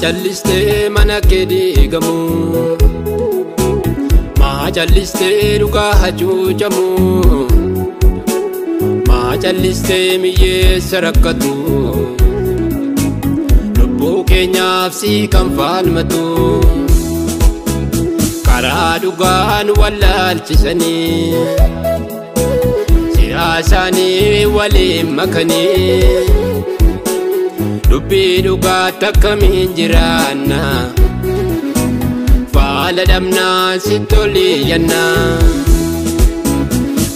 jalliste mana kedi gamu ma jalliste duga hajujamu ma jalliste miye sarakatu lubbu kenyaf si kanfalmatu kara dugan walalchisani siyasani wali makani dubbi duga takamin jirana fala damna sitoli yanna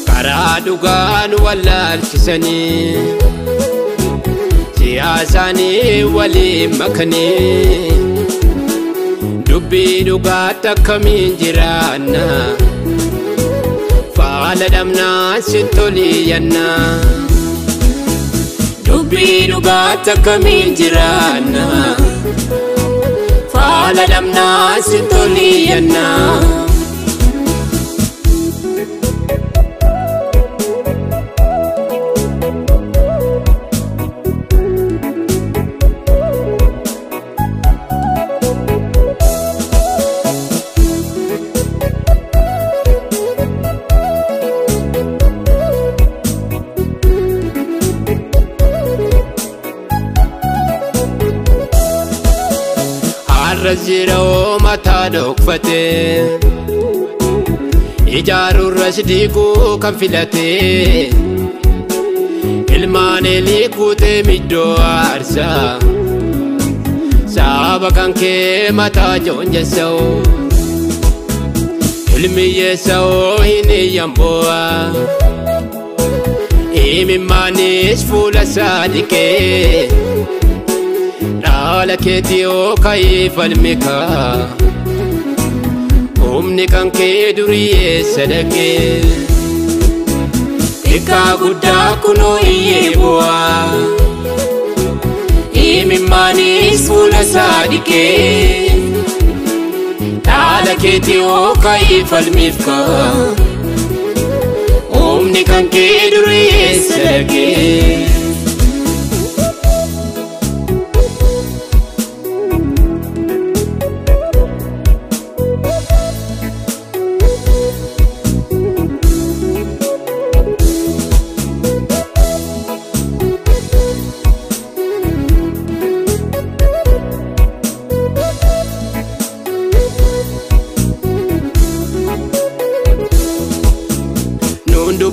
kara dugan walalchisani siyasani wali makani dubbi duga takamin jirana fala damna sitoli yanna dubbi duga takamin jirana fala damna sitoli yanna Raziro mata dokfate ijaru rasdiku kan filate ilmane likute middo arsa sabakan ke mata jonjeso ilmi yeso hini yamboa imimani isfula sadike ala ketio kayf almika umni kan ke duriye sadake ika gudda kuno iyeboa imimani sula sadike ala ketio kayf almika umni kan ke duriye sadake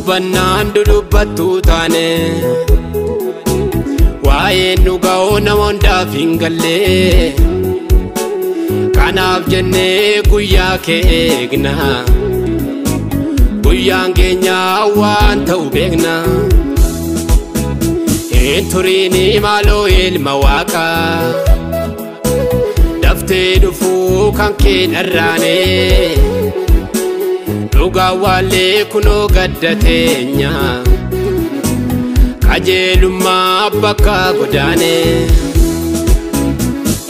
Bannan dudubbattu taane waa'een dhuga'oo namoondaaf hin galle kanaaf jennee guyyaa kee eegna guyyaan keenya waan ta'u beekna hin turiini maaloo ilma waaqaa daftee dhufuu kan kee dharraane Duga wale kuno gaddatenya kajelumma bakka godane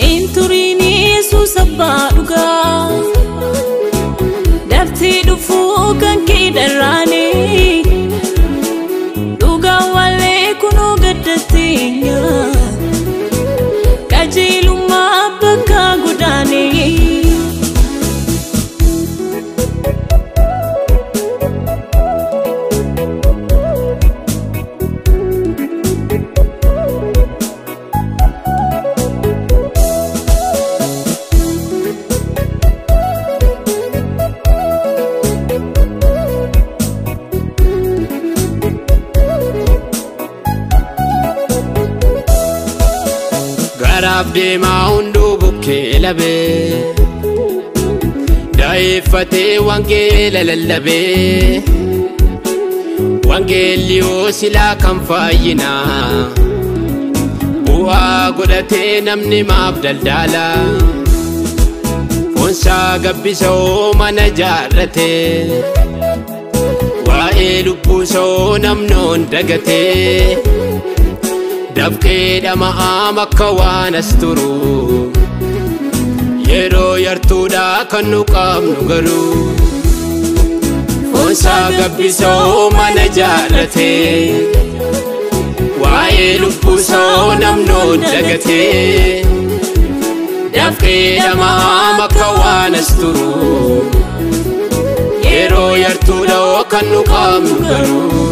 inturini Yesus abba duga dafti dufu kan kidarani duga wale kuno gaddatenya kajelumma bakka godane Abde maundu bukke labe daifate wangela lallabe wangelio sila kan fayyina bu'a godhate namni maaf daldala fonsa gabbisoo mana jaarrate waa'ee lubbusoo namnoon dagate dabke dama amakka wanasturu yero yartuda kanu qabnu garu fonsa gabbiso mana jaarrate waa'ee lubbusoo namnoon dagate dafqee namaa makka waan as turu yeroo yartuudha kan nu qaamnu garuu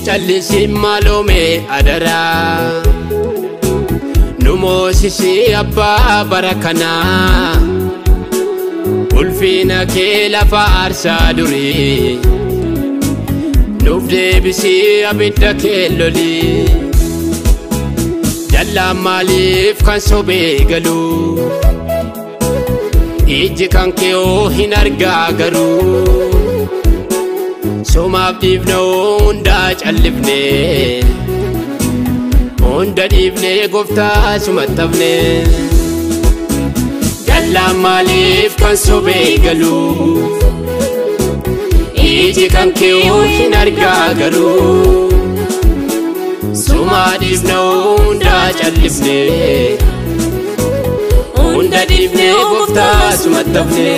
Chalisi malome adara numosisi abba barakana ulfina ke lafa arsa duri nufde bisi abidda ke loli jalla malif kan sobe galu iji kan ke o hinarga garu Somaaf dhiifne hunda callifne hunda dhiifne gooftaa sumattafne jallaan maaliif kan sobee galu iji kan kee hin argaa garuu somaaf dhiifne hunda callifne hunda dhiifne gooftaa sumattafne